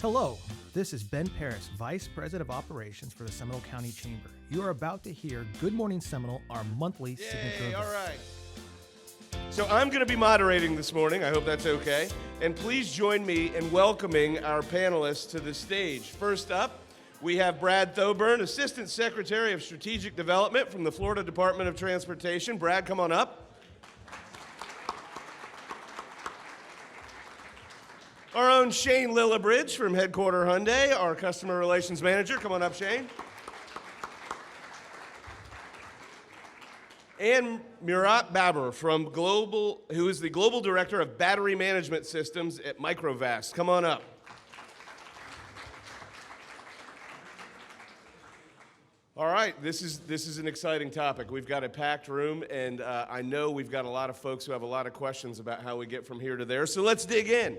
Hello, this is Ben Paris, Vice President of Operations for the Seminole County Chamber. You are about to hear Good Morning Seminole, our monthly signature event. All right. So I'm going to be moderating this morning. I hope that's okay. And please join me in welcoming our panelists to the stage. First up, we have Brad Thoburn, Assistant Secretary of Strategic Development from the Florida Department of Transportation. Brad, come on up. Our own Shane Lillibridge from Headquarter Hyundai, our Customer Relations Manager. Come on up, Shane. And Murat Babur from who is the Global Director of Battery Management Systems at Microvast. Come on up. All right, this is an exciting topic. We've got a packed room, and I know we've got a lot of folks who have a lot of questions about how we get from here to there, so let's dig in.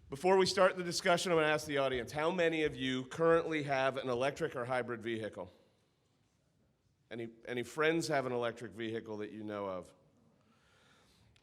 Before we start the discussion, I'm going to ask the audience, how many of you currently have an electric or hybrid vehicle? Any friends have an electric vehicle that you know of?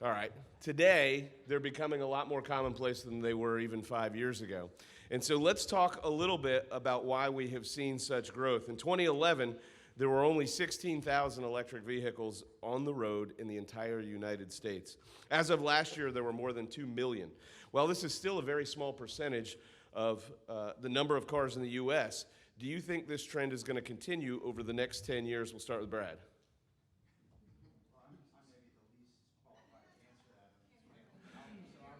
All right. Today, they're becoming a lot more commonplace than they were even 5 years ago. And so let's talk a little bit about why we have seen such growth. In 2011, there were only 16,000 electric vehicles on the road in the entire United States. As of last year, there were more than 2 million. While this is still a very small percentage of the number of cars in the U.S., do you think this trend is going to continue over the next 10 years? We'll start with Brad.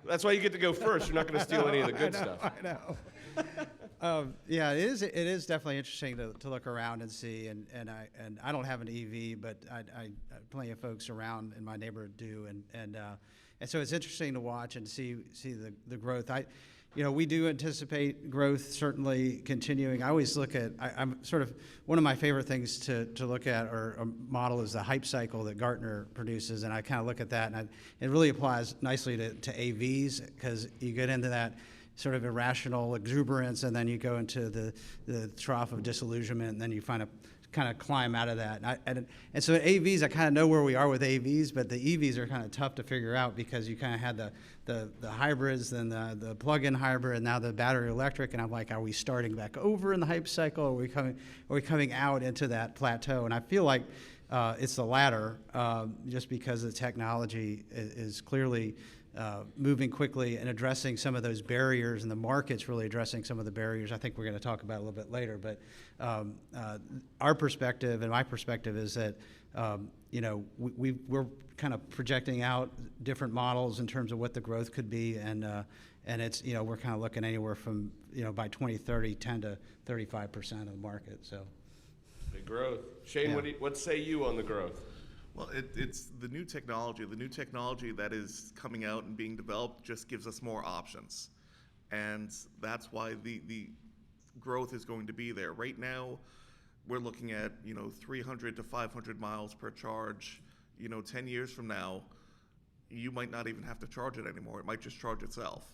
That's why you get to go first. You're not going to steal any of the good stuff. I know. Yeah, it is definitely interesting to look around and see. And I don't have an EV, but I plenty of folks around in my neighborhood do. And so it's interesting to watch and see the growth. We do anticipate growth certainly continuing. I always look at, I'm sort of, one of my favorite things to look at or a model is the hype cycle that Gartner produces, and I kind of look at that, and it really applies nicely to AVs, because you get into that sort of irrational exuberance, and then you go into the trough of disillusionment, and then you kind of climb out of that. And so AVs, I kind of know where we are with AVs, but the EVs are kind of tough to figure out, because you kind of had the hybrids, then the plug-in hybrid, and now the battery electric, and I'm like, are we starting back over in the hype cycle, or are we coming out into that plateau? And I feel like it's the latter, just because the technology is clearly moving quickly and addressing some of those barriers, and the market's really addressing some of the barriers I think we're going to talk about a little bit later. But our perspective and my perspective is that we're kind of projecting out different models in terms of what the growth could be, and it's we're kind of looking anywhere from by 2030 10 to 35% of the market. So big growth. Shane, yeah. What say you on the growth? Well, it's the new technology. The new technology that is coming out and being developed just gives us more options. And that's why the growth is going to be there. Right now, we're looking at, 300 to 500 miles per charge. 10 years from now, you might not even have to charge it anymore. It might just charge itself.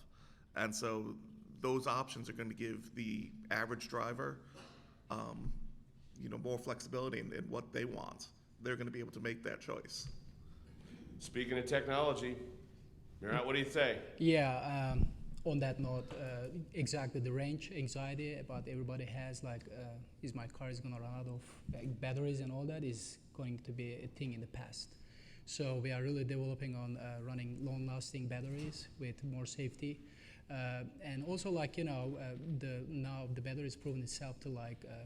And so those options are going to give the average driver, more flexibility in what they want. They're going to be able to make that choice. Speaking of technology, Murat, what do you say? Yeah, on that note, exactly the range anxiety about everybody has, like, is my car is going to run out of batteries and all that is going to be a thing in the past. So we are really developing on running long-lasting batteries with more safety. And also, now the battery has proven itself to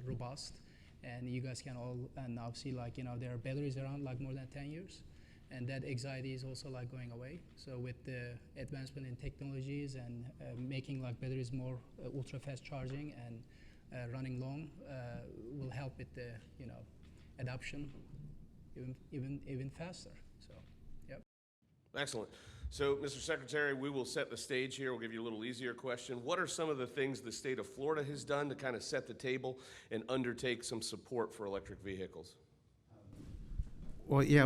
robust. And you guys can all now see there are batteries around more than 10 years, and that anxiety is also going away. So with the advancement in technologies and making batteries more ultra fast charging and running long will help with the adoption even faster. So, yep. Excellent. So, Mr. Secretary, we will set the stage here. We'll give you a little easier question. What are some of the things the state of Florida has done to kind of set the table and undertake some support for electric vehicles? Well, yeah,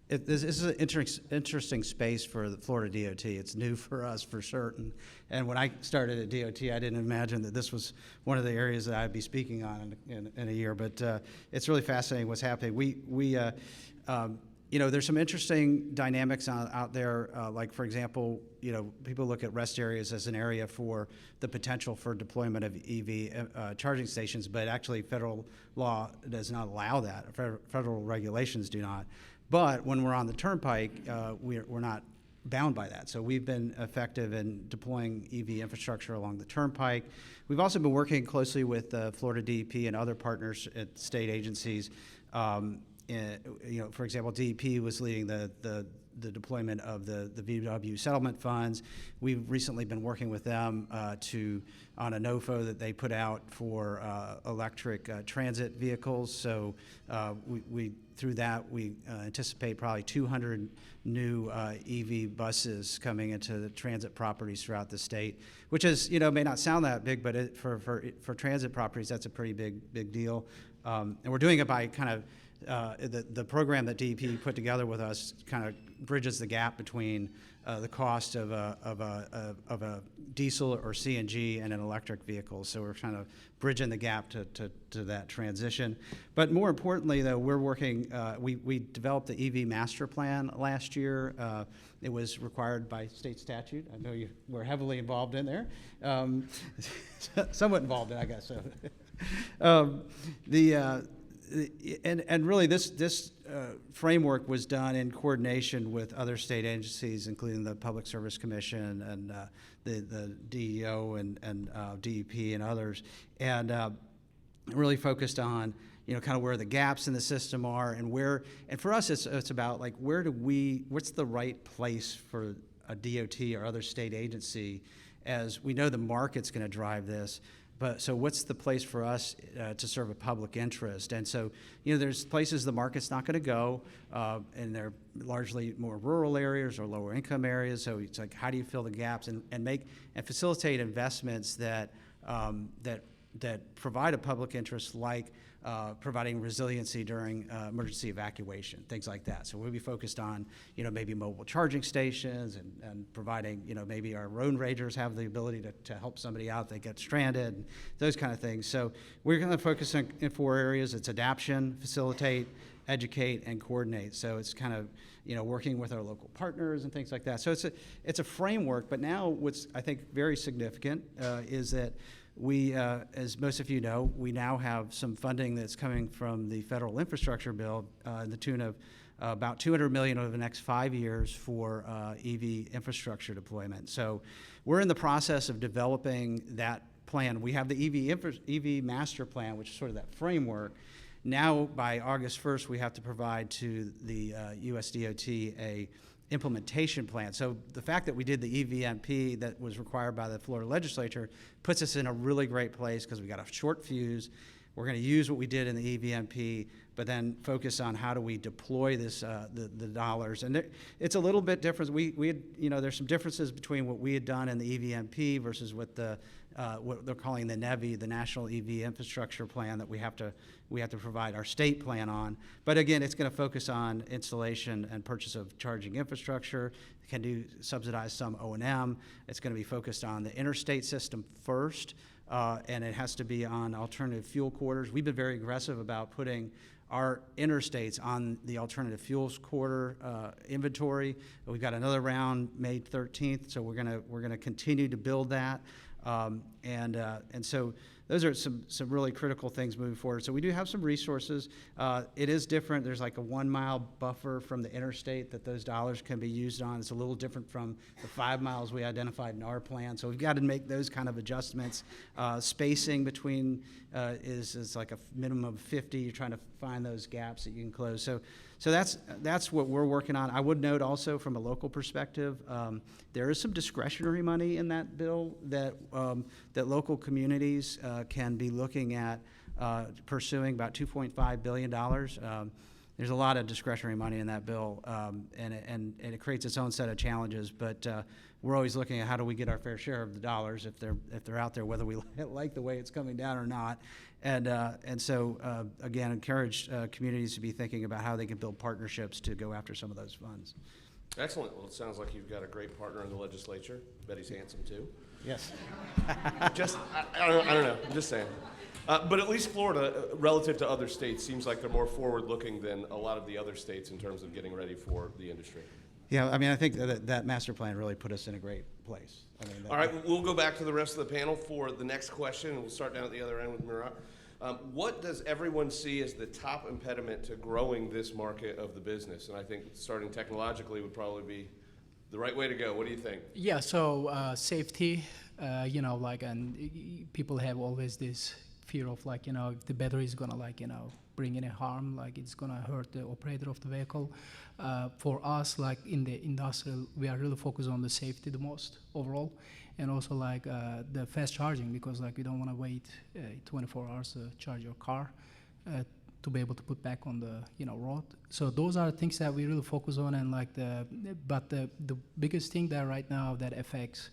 this is an interesting space for the Florida DOT. It's new for us for certain. And when I started at DOT, I didn't imagine that this was one of the areas that I'd be speaking on in a year. But it's really fascinating what's happening. there's some interesting dynamics out there. Like, for example, people look at rest areas as an area for the potential for deployment of EV charging stations, but actually federal law does not allow that. Federal regulations do not. But when we're on the turnpike, we're not bound by that. So we've been effective in deploying EV infrastructure along the turnpike. We've also been working closely with Florida DEP and other partners at state agencies. For example, DEP was leading the deployment of the VW settlement funds. We've recently been working with them on a NOFO that they put out for electric transit vehicles. So through that, we anticipate probably 200 new EV buses coming into the transit properties throughout the state, which is, may not sound that big, but for transit properties, that's a pretty big deal. And we're doing it by kind of the program that DEP put together with us kind of bridges the gap between the cost of a diesel or CNG and an electric vehicle. So we're kind of bridging the gap to that transition. But more importantly, though, we're working. We developed the EV master plan last year. It was required by state statute. I know you were heavily involved in there, somewhat involved in, I guess. So, And really, this framework was done in coordination with other state agencies, including the Public Service Commission and the DEO and DEP and others, and really focused on kind of where the gaps in the system are and for us it's about like what's the right place for a DOT or other state agency, as we know the market's going to drive this. But so what's the place for us to serve a public interest? And so, there's places the market's not going to go, and they're largely more rural areas or lower income areas. So it's like, how do you fill the gaps and facilitate investments that provide a public interest, like providing resiliency during emergency evacuation, things like that. So we'll be focused on, maybe mobile charging stations and providing, maybe our road rangers have the ability to help somebody out that gets stranded, and those kind of things. So we're going to focus in 4 areas. It's adaption, facilitate, educate, and coordinate. So it's kind of, working with our local partners and things like that. So it's a framework, but now what's, I think, very significant is that we, as most of you know, we now have some funding that's coming from the federal infrastructure bill in the tune of about $200 million over the next 5 years for EV infrastructure deployment. So we're in the process of developing that plan. We have the EV master plan, which is sort of that framework. Now, by August 1st, we have to provide to the US DOT a implementation plan. So the fact that we did the EVMP that was required by the Florida legislature puts us in a really great place, because we got a short fuse. We're going to use what we did in the EVMP, but then focus on how do we deploy this, the dollars. And it's a little bit different. We had, there's some differences between what we had done in the EVMP versus what they're calling the NEVI, the National EV Infrastructure Plan, that we have to provide our state plan on. But again, it's going to focus on installation and purchase of charging infrastructure. It can subsidize some O&M. It's going to be focused on the interstate system first. And it has to be on alternative fuel corridors. We've been very aggressive about putting our interstates on the alternative fuels corridor inventory. We've got another round May 13th, so we're gonna continue to build that. And so those are some really critical things moving forward. So we do have some resources. It is different. There's like a 1 mile buffer from the interstate that those dollars can be used on. It's a little different from the 5 miles we identified in our plan. So we've got to make those kind of adjustments. Spacing between is like a minimum of 50. You're trying to find those gaps that you can close. So that's what we're working on. I would note also, from a local perspective, there is some discretionary money in that bill that local communities can be looking at pursuing, about $2.5 billion. There's a lot of discretionary money in that bill, and it creates its own set of challenges. But we're always looking at how do we get our fair share of the dollars if they're out there, whether we like the way it's coming down or not. And so again, encourage communities to be thinking about how they can build partnerships to go after some of those funds. Excellent. Well, it sounds like you've got a great partner in the legislature. Bet he's handsome too. Yes. I don't know. I'm just saying. But at least Florida, relative to other states, seems like they're more forward-looking than a lot of the other states in terms of getting ready for the industry. Yeah, I mean, I think that master plan really put us in a great place. I mean, All right, we'll go back to the rest of the panel for the next question, and we'll start down at the other end with Murat. What does everyone see as the top impediment to growing this market of the business? And I think starting technologically would probably be the right way to go. What do you think? Yeah, so safety, and people have always this fear of if the battery is gonna bring any harm, it's gonna hurt the operator of the vehicle. For us, in the industrial, we are really focused on the safety the most overall, and also the fast charging, because we don't want to wait 24 hours to charge your car to be able to put back on the road. So those are things that we really focus on, and but the biggest thing that right now that affects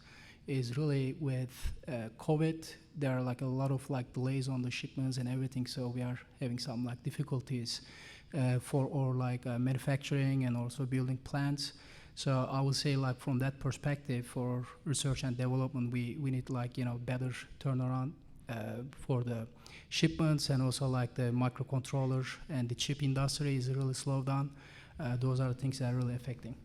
is really with COVID. There are a lot of delays on the shipments and everything, so we are having some difficulties for our manufacturing and also building plants. So I would say from that perspective, for research and development, we need better turnaround for the shipments, and also the microcontroller and the chip industry is really slowed down. Those are the things that are really affecting.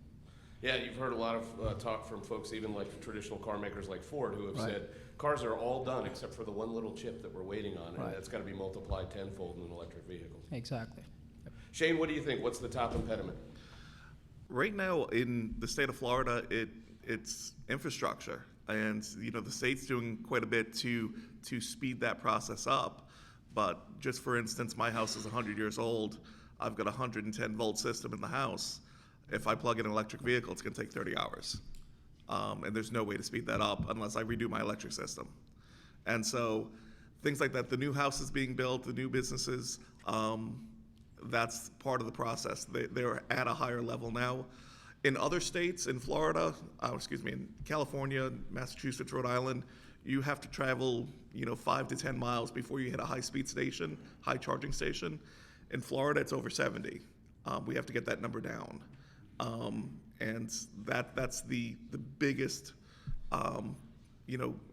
Yeah, you've heard a lot of talk from folks, even traditional car makers like Ford, who have Right. said cars are all done except for the one little chip that we're waiting on, and Right. that's got to be multiplied tenfold in an electric vehicle. Exactly. Shane, what do you think? What's the top impediment? Right now in the state of Florida, it's infrastructure, and the state's doing quite a bit to speed that process up. But just for instance, my house is 100 years old. I've got a 110 volt system in the house. If I plug in an electric vehicle, it's going to take 30 hours, and there's no way to speed that up unless I redo my electric system. And so things like that, the new houses being built, the new businesses. That's part of the process. They're at a higher level now. In other states, in Florida, in California, Massachusetts, Rhode Island, you have to travel, 5 to 10 miles before you hit a high-speed station, high charging station. In Florida, it's over 70. We have to get that number down, and that's the biggest,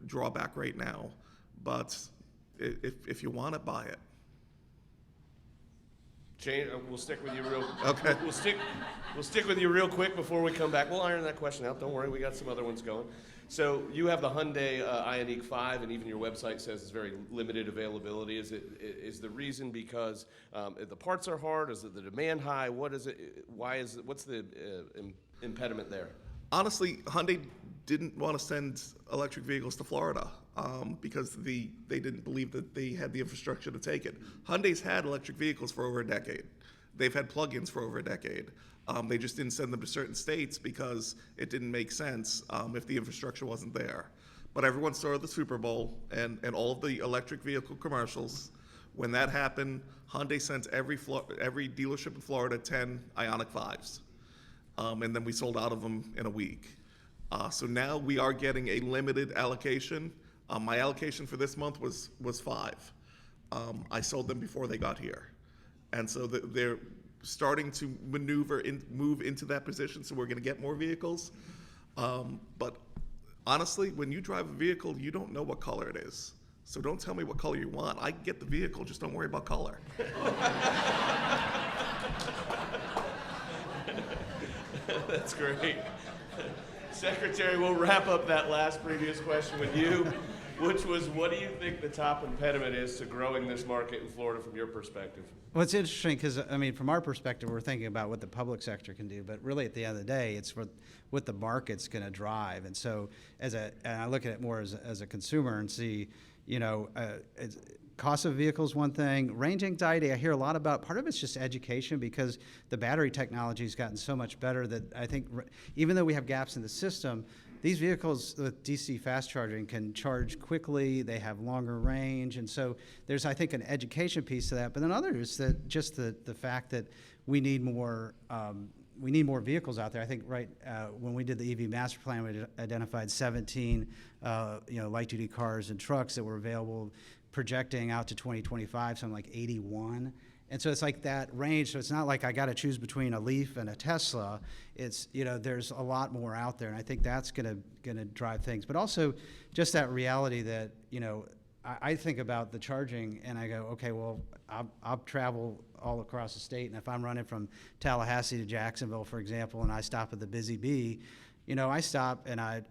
drawback right now. But if you want it, buy it. Shane, we'll stick with you real. Okay. We'll stick with you real quick before we come back. We'll iron that question out. Don't worry, we got some other ones going. So you have the Hyundai Ioniq 5, and even your website says it's very limited availability. Is the reason because the parts are hard? Is it the demand high? What is it? Why is it? What's the impediment there? Honestly, Hyundai didn't want to send electric vehicles to Florida because they didn't believe that they had the infrastructure to take it. Hyundai's had electric vehicles for over a decade. They've had plug-ins for over a decade. They just didn't send them to certain states because it didn't make sense if the infrastructure wasn't there. But everyone saw the Super Bowl and all of the electric vehicle commercials. When that happened, Hyundai sent every dealership in Florida 10 Ioniq 5s. And then we sold out of them in a week. So now we are getting a limited allocation. My allocation for this month was 5. I sold them before they got here. And so they're starting to move into that position, so we're going to get more vehicles. But honestly, when you drive a vehicle, you don't know what color it is. So don't tell me what color you want. I can get the vehicle, just don't worry about color. That's great. Secretary, we'll wrap up that last previous question with you, which was, what do you think the top impediment is to growing this market in Florida from your perspective? Well, it's interesting because, from our perspective, we're thinking about what the public sector can do, but really at the end of the day, it's what the market's going to drive. And so and I look at it more as a consumer and see, cost of vehicles, one thing. Range anxiety, I hear a lot about. Part of it's just education, because the battery technology has gotten so much better that I think even though we have gaps in the system, these vehicles with DC fast charging can charge quickly, they have longer range, and so there's, I think, an education piece to that. But then others, that just the fact that we need more vehicles out there. I think when we did the EV master plan, we identified 17 light-duty cars and trucks that were available, projecting out to 2025, something like 81. And so it's like that range. So it's not like I got to choose between a Leaf and a Tesla. It's, there's a lot more out there, and I think that's going to drive things. But also just that reality that, I think about the charging, and I go, okay, well, I'll travel all across the state, and if I'm running from Tallahassee to Jacksonville, for example, and I stop at the Busy Bee, I stop and I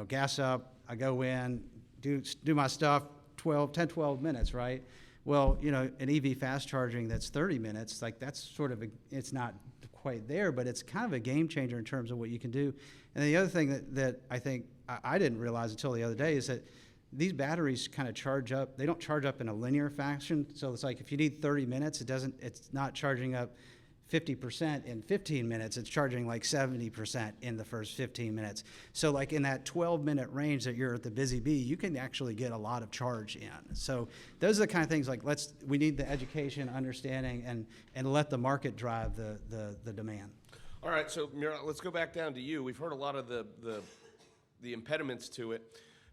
gas up, I go in, do my stuff, 12 minutes, right? Well, an EV fast charging that's 30 minutes, like that's sort of it's not quite there, but it's kind of a game changer in terms of what you can do. And the other thing that I think I didn't realize until the other day is that these batteries kind of charge up. They don't charge up in a linear fashion. So it's like if you need 30 minutes, it's not charging up 50% in 15 minutes. It's charging like 70% in the first 15 minutes. So like in that 12-minute range that you're at the Busy Bee, you can actually get a lot of charge in. So those are the kind of things like we need the education, understanding, and let the market drive the demand. All right, so Murat, let's go back down to you. We've heard a lot of the impediments to it.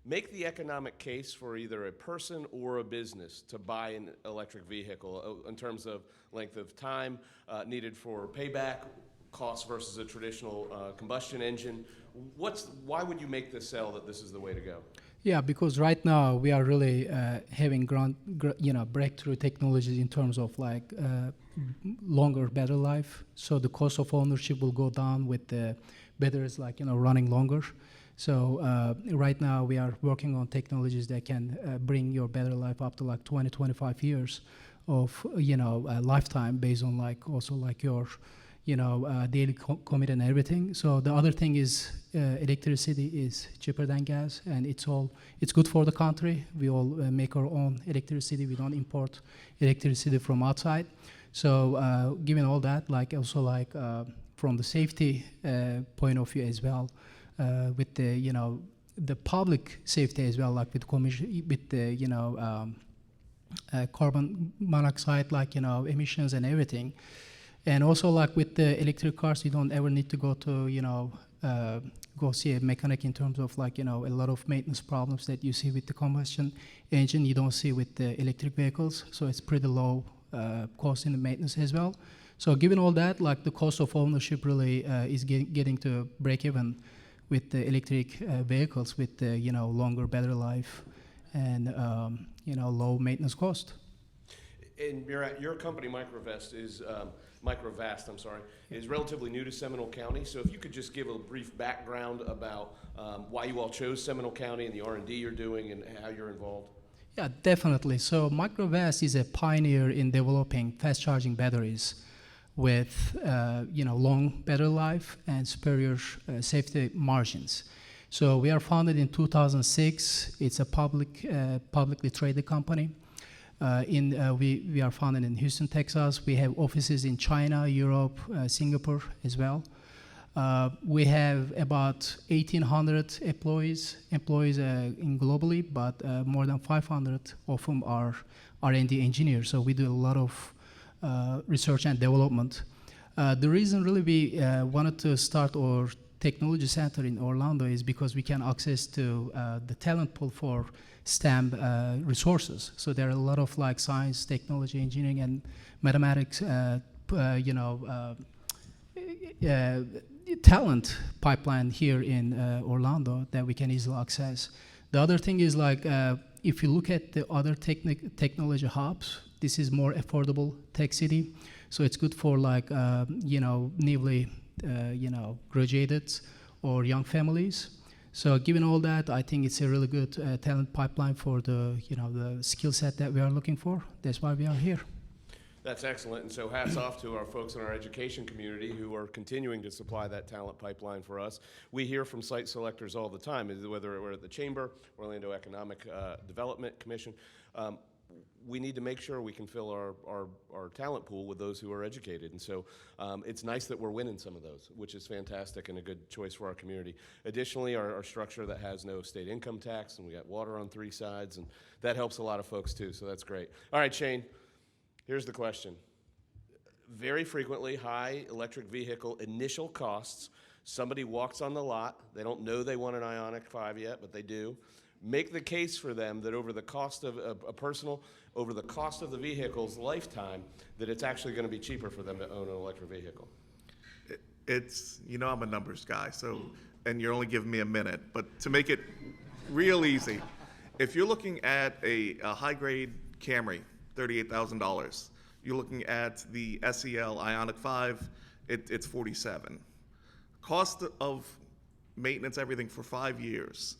Make the economic case for either a person or a business to buy an electric vehicle in terms of length of time needed for payback, cost versus a traditional combustion engine. Why would you make the sell that this is the way to go? Yeah, because right now we are really having breakthrough technologies in terms of like longer, better life. So the cost of ownership will go down with the batteries running longer. So right now we are working on technologies that can bring your better life up to like 20, 25 years of lifetime based on your daily commute and everything. So the other thing is electricity is cheaper than gas, and it's good for the country. We all make our own electricity. We don't import electricity from outside. So given all that, from the safety point of view as well. With the public safety as well, like with the carbon monoxide, emissions and everything, and also like with the electric cars, you don't ever need to go to go see a mechanic in terms of a lot of maintenance problems that you see with the combustion engine. You don't see with the electric vehicles, so it's pretty low cost in the maintenance as well. So given all that, the cost of ownership really is getting to break even with the electric vehicles with the longer, better life and low maintenance cost. And your company Microvast is relatively new to Seminole County. So if you could just give a brief background about why you all chose Seminole County and the R&D you're doing and how you're involved. Yeah, definitely. So Microvast is a pioneer in developing fast charging batteries with long battery life and superior safety margins. So we are founded in 2006. It's a publicly traded company. We are founded in Houston, Texas. We have offices in China, Europe, Singapore as well. We have about 1,800 employees in globally, but more than 500 of whom are R&D engineers. So we do a lot of research and development. The reason really we wanted to start our technology center in Orlando is because we can access to the talent pool for STEM resources. So there are a lot of science, technology, engineering, and mathematics talent pipeline here in Orlando that we can easily access. The other thing is if you look at the other technology hubs, this is more affordable tech city, so it's good for newly graduated or young families. So given all that, I think it's a really good talent pipeline for the skill set that we are looking for. That's why we are here. That's excellent, and so hats off to our folks in our education community who are continuing to supply that talent pipeline for us. We hear from site selectors all the time, whether we're at the Chamber, Orlando Economic Development Commission. We need to make sure we can fill our talent pool with those who are educated. And so it's nice that we're winning some of those, which is fantastic and a good choice for our community. Additionally, our structure that has no state income tax, and we got water on 3 sides, and that helps a lot of folks too, so that's great. All right, Shane, here's the question. Very frequently, high electric vehicle initial costs. Somebody walks on the lot. They don't know they want an Ioniq 5 yet, but they do. Make the case for them that over the cost of over the cost of the vehicle's lifetime, that it's actually going to be cheaper for them to own an electric vehicle. It's, I'm a numbers guy, so, and you're only giving me a minute, but to make it real easy, If you're looking at a high-grade Camry, $38,000. You're looking at the SEL Ioniq 5, it's $47,000. Cost of maintenance, everything for 5 years.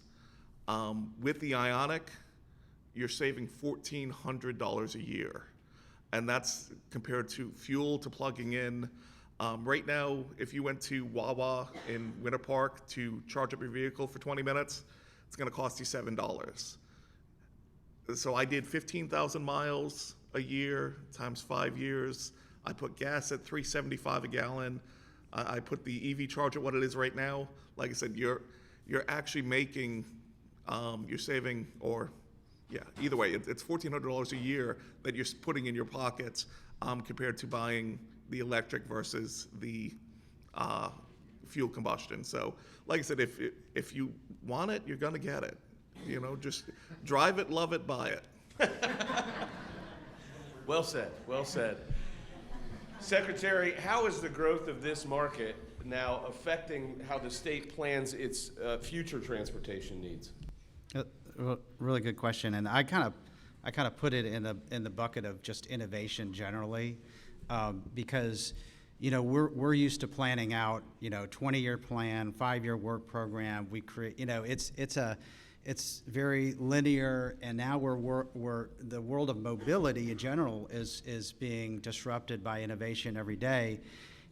With the Ioniq, you're saving $1,400 a year. And that's compared to fuel to plugging in. Right now, if you went to Wawa in Winter Park to charge up your vehicle for 20 minutes, it's going to cost you $7. So I did 15,000 miles a year times 5 years. I put gas at $3.75 a gallon. I put the EV charge at what it is right now. Like I said, you're actually making, you're saving, or yeah, either way, it's $1,400 a year that you're putting in your pockets compared to buying the electric versus the fuel combustion. So, like I said, if you want it, you're gonna get it. You know, just drive it, love it, buy it. Well said, well said. Secretary, how is the growth of this market now affecting how the state plans its future transportation needs? Really good question, and I kind of put it in the bucket of just innovation generally, because we're used to planning out 20-year plan, 5-year work program. We create it's very linear, and now we're the world of mobility in general is being disrupted by innovation every day,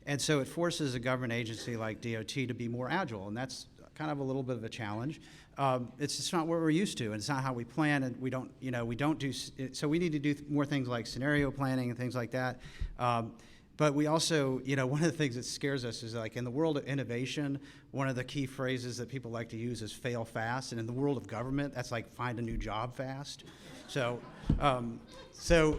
and so it forces a government agency like DOT to be more agile, and that's kind of a little bit of a challenge. It's just not what we're used to, and it's not how we plan, and we don't do, so we need to do more things like scenario planning and things like that. But we also, one of the things that scares us is, like, in the world of innovation, one of the key phrases that people like to use is fail fast, and in the world of government, that's like find a new job fast. So,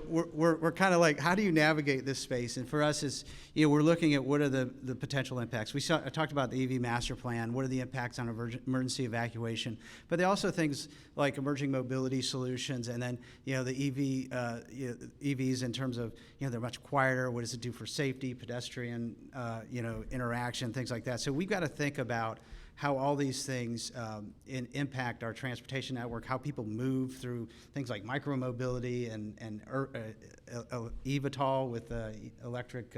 we're kind of like, how do you navigate this space? And for us, it's, we're looking at what are the potential impacts. I talked about the EV master plan. What are the impacts on emergency evacuation? But they also things like emerging mobility solutions, and then the EVs in terms of they're much quieter. What does it do for safety, pedestrian interaction, things like that. So we've got to think about how all these things impact our transportation network, how people move through things like micromobility and eVTOL with electric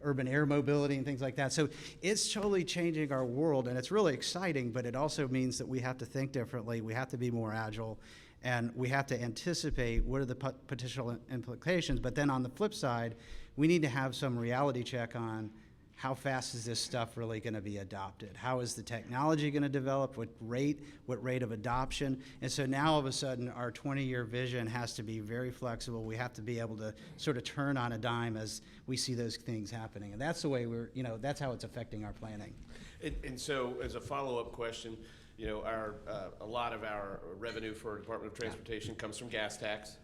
urban air mobility and things like that. So it's totally changing our world, and it's really exciting, but it also means that we have to think differently, we have to be more agile, and we have to anticipate what are the potential implications. But then on the flip side, we need to have some reality check on how fast is this stuff really going to be adopted? How is the technology going to develop? What rate of adoption? And so now all of a sudden our 20-year vision has to be very flexible. We have to be able to sort of turn on a dime as we see those things happening. And that's the way that's how it's affecting our planning. And so as a follow-up question, a lot of our revenue for Department of Transportation comes from gas tax.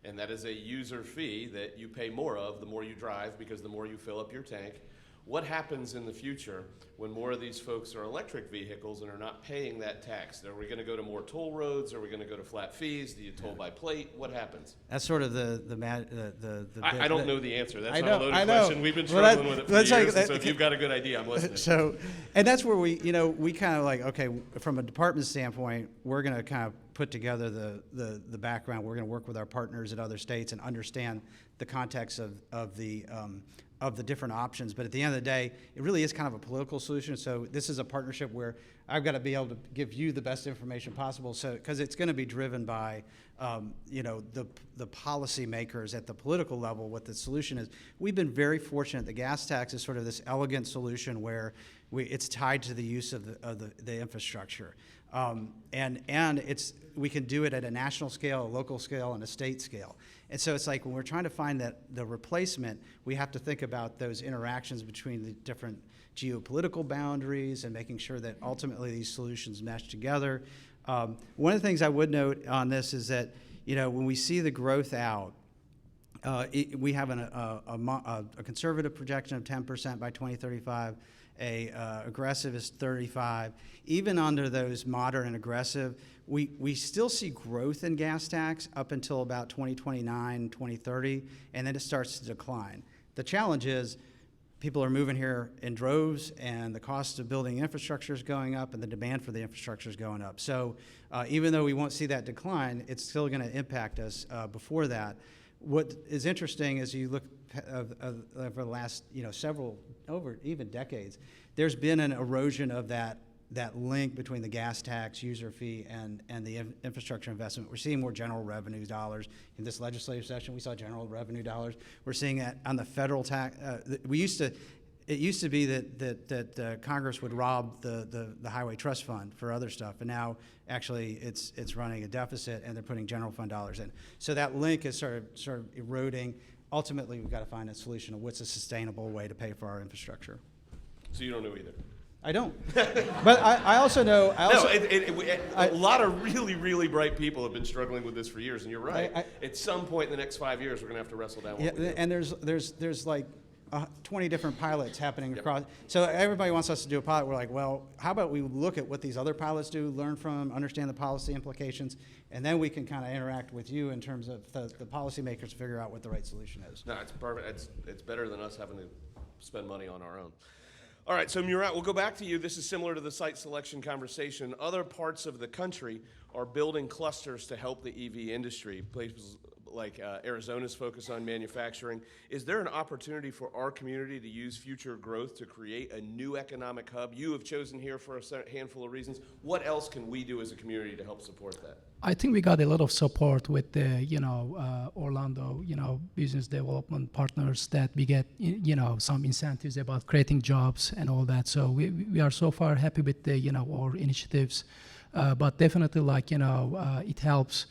And that is a user fee that you pay more of the more you drive, because the more you fill up your tank. What happens in the future when more of these folks are electric vehicles and are not paying that tax? Are we going to go to more toll roads? Are we going to go to flat fees? Do you toll by plate? What happens? That's sort of the I don't know the answer. That's not a loaded question. We've been struggling with it for years. So if you've got a good idea, I'm listening. So, and that's where we kind of like, okay, from a department standpoint, we're going to kind of put together the background. We're going to work with our partners in other states and understand the context of the different options. But at the end of the day, it really is kind of a political solution. So this is a partnership where I've got to be able to give you the best information possible. So because it's going to be driven by the policy makers at the political level, what the solution is. We've been very fortunate. The gas tax is sort of this elegant solution where it's tied to the use of the infrastructure. And we can do it at a national scale, a local scale, and a state scale. And so it's like when we're trying to find the replacement, we have to think about those interactions between the different geopolitical boundaries and making sure that ultimately these solutions mesh together. One of the things I would note on this is that when we see the growth out, we have a conservative projection of 10% by 2035. Aggressive is 35. Even under those moderate and aggressive, we still see growth in gas tax up until about 2029, 2030, and then it starts to decline. The challenge is people are moving here in droves, and the cost of building infrastructure is going up, and the demand for the infrastructure is going up. So even though we won't see that decline, it's still going to impact us before that. What is interesting is you look over the last several, over even decades, there's been an erosion of that link between the gas tax, user fee, and the infrastructure investment. We're seeing more general revenue dollars. In this legislative session, we saw general revenue dollars. We're seeing that on the federal tax. It used to be that Congress would rob the highway trust fund for other stuff, and now actually it's running a deficit, and they're putting general fund dollars in. So that link is sort of eroding. Ultimately, we've got to find a solution of what's a sustainable way to pay for our infrastructure. So you don't know either? I don't. But I also know. A lot of really, really bright people have been struggling with this for years, and you're right. At some point in the next 5 years, we're going to have to wrestle down what we do. And there's like 20 different pilots happening across. So everybody wants us to do a pilot. We're like, well, how about we look at what these other pilots do, learn from them, understand the policy implications, and then we can kind of interact with you in terms of the policymakers to figure out what the right solution is. No, it's perfect. It's better than us having to spend money on our own. All right, so Murat, we'll go back to you. This is similar to the site selection conversation. Other parts of the country are building clusters to help the EV industry. Places like Arizona's focus on manufacturing. Is there an opportunity for our community to use future growth to create a new economic hub? You have chosen here for a handful of reasons. What else can we do as a community to help support that? I think we got a lot of support with the, Orlando, business development partners that we get, some incentives about creating jobs and all that. So we are so far happy with the, our initiatives, but definitely it helps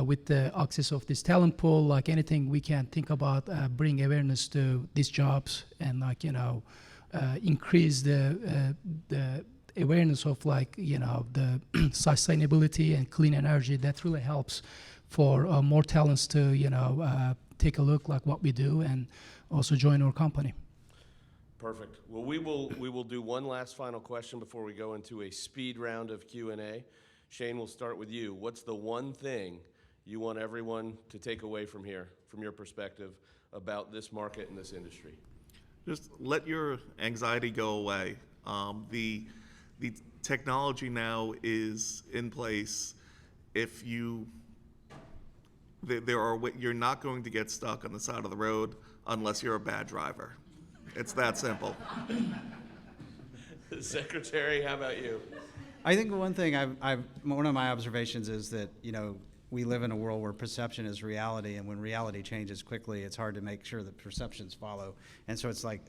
with the access of this talent pool. Like anything we can think about, bring awareness to these jobs and increase the awareness of the sustainability and clean energy. That really helps for more talents to take a look like what we do and also join our company. Perfect. Well, we will do one last final question before we go into a speed round of Q&A. Shane, we'll start with you. What's the one thing you want everyone to take away from here, from your perspective, about this market and this industry? Just let your anxiety go away. The technology now is in place. If you're not going to get stuck on the side of the road unless you're a bad driver. It's that simple. Secretary, how about you? I think one thing one of my observations is that we live in a world where perception is reality, and when reality changes quickly, it's hard to make sure that perceptions follow. And so it's like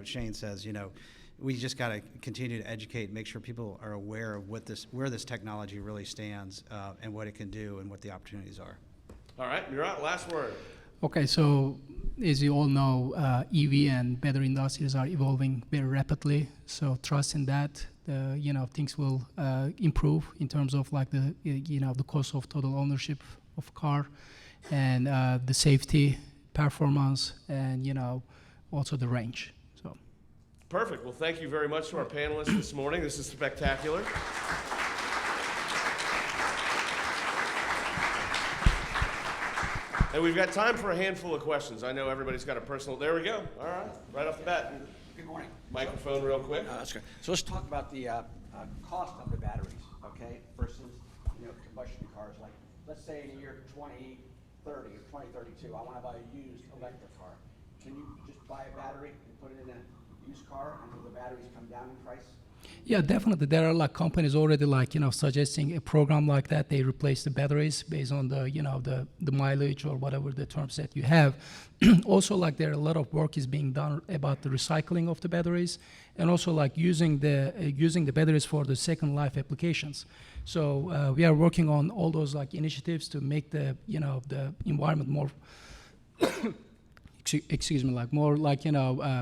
Shane says, we just got to continue to educate and make sure people are aware of where this technology really stands and what it can do and what the opportunities are. All right, Murat, last word. Okay, so as you all know, EV and battery industries are evolving very rapidly. So trust in that, things will improve in terms of the cost of total ownership of car, and the safety, performance, and also the range. So. Perfect. Well, thank you very much to our panelists this morning. This is spectacular. And we've got time for a handful of questions. I know everybody's got a personal. There we go. All right, right off the bat. Good morning. Microphone real quick. That's good. So let's talk about the cost of the batteries, okay, versus combustion cars. Like, let's say in the year 2030 or 2032, I want to buy a used electric car. Can you just buy a battery and put it in a used car, and will the batteries come down in price? Yeah, definitely. There are companies already suggesting a program like that. They replace the batteries based on the mileage or whatever the terms that you have. Also, there are a lot of work is being done about the recycling of the batteries, and also using the batteries for the second life applications. So we are working on all those initiatives to make the the environment more more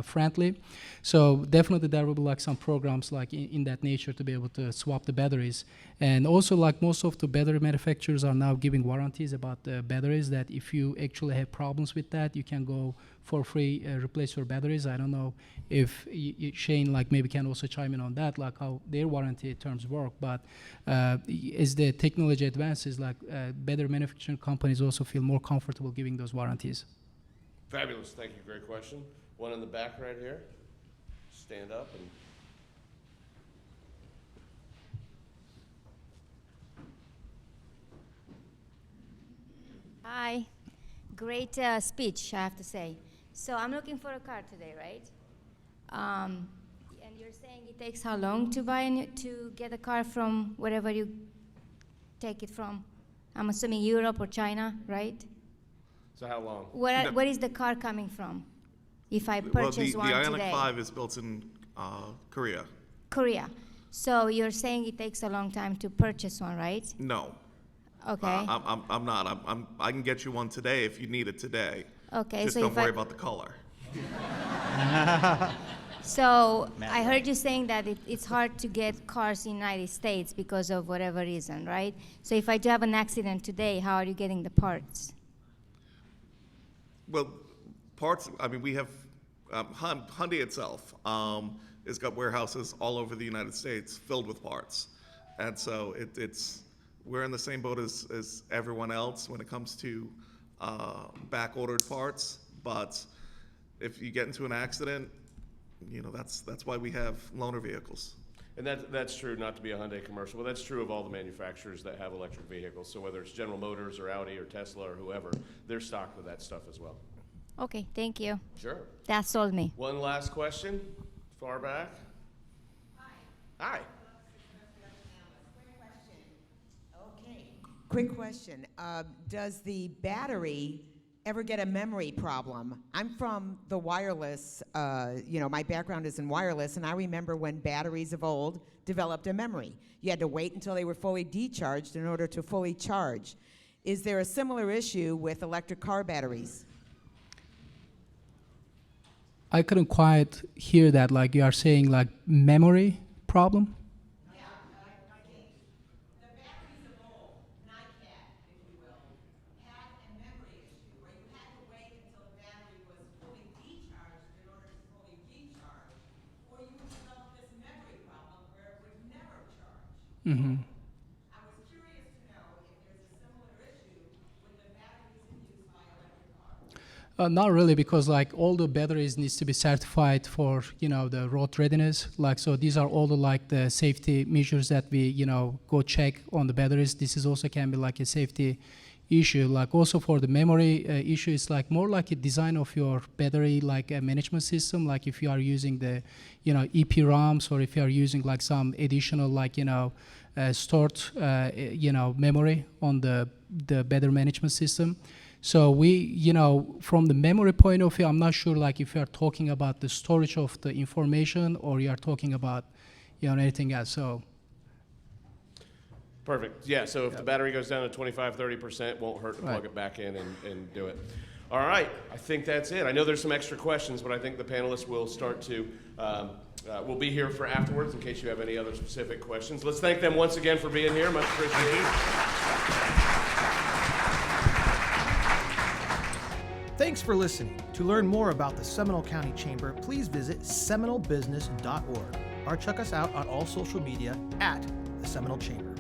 friendly. So definitely there will be some programs in that nature to be able to swap the batteries. And also most of the battery manufacturers are now giving warranties about the batteries, that if you actually have problems with that, you can go for free replace your batteries. I don't know if Shane maybe can also chime in on that, how their warranty terms work. But as the technology advances, battery manufacturing companies also feel more comfortable giving those warranties. Fabulous. Thank you. Great question. One in the back right here. stand up and. Hi. Great speech, I have to say. So I'm looking for a car today, right? And you're saying it takes how long to to get a car from wherever you take it from? I'm assuming Europe or China, right? So how long? Where is the car coming from? If I purchase one the today. Ioniq 5 is built in Korea. Korea. So you're saying it takes a long time to purchase one, right? No. Okay. I'm not. I can get you one today if you need it today. Okay. Just So don't if worry about the color. So I heard you saying that it's hard to get cars in the United States because of whatever reason, right? So if I do have an accident today, how are you getting the parts? Well, parts. I mean, we have Hyundai itself has got warehouses all over the United States filled with parts, and so we're in the same boat as everyone else when it comes to back-ordered parts. But if you get into an accident, that's why we have loaner vehicles. And that's true, not to be a Hyundai commercial, but that's true of all the manufacturers that have electric vehicles. So whether it's General Motors or Audi or Tesla or whoever, they're stocked with that stuff as well. Okay, thank you. Sure. That sold me. One last question, far back. Hi. Okay. Quick question. Does the battery ever get a memory problem? I'm from the wireless, my background is in wireless, and I remember when batteries of old developed a memory. You had to wait until they were fully decharged in order to fully charge. Is there a similar issue with electric car batteries? I couldn't quite hear that. Like you are saying, like memory problem. Mm-hmm. I was curious to know if there's a similar issue with the batteries in use by electric cars. Not really, because like all the batteries needs to be certified for the road readiness. Like so, these are all the safety measures that we go check on the batteries. This is also can be like a safety issue. Like also for the memory issue, it's like more like a design of your battery, like a management system. Like if you are using the EPROMs, or if you are using like some additional stored memory on the battery management system. So we, from the memory point of view, I'm not sure like if you are talking about the storage of the information or you are talking about anything else. So. Perfect. Yeah, so if the battery goes down to 25-30%, won't hurt to plug it back in and do it. All right, I think that's it. I know there's some extra questions, but I think the panelists will start to, will be here for afterwards in case you have any other specific questions. Let's thank them once again for being here. Much appreciated. Thanks for listening. To learn more about the Seminole County Chamber, please visit seminolebusiness.org or check us out on all social media at the Seminole Chamber.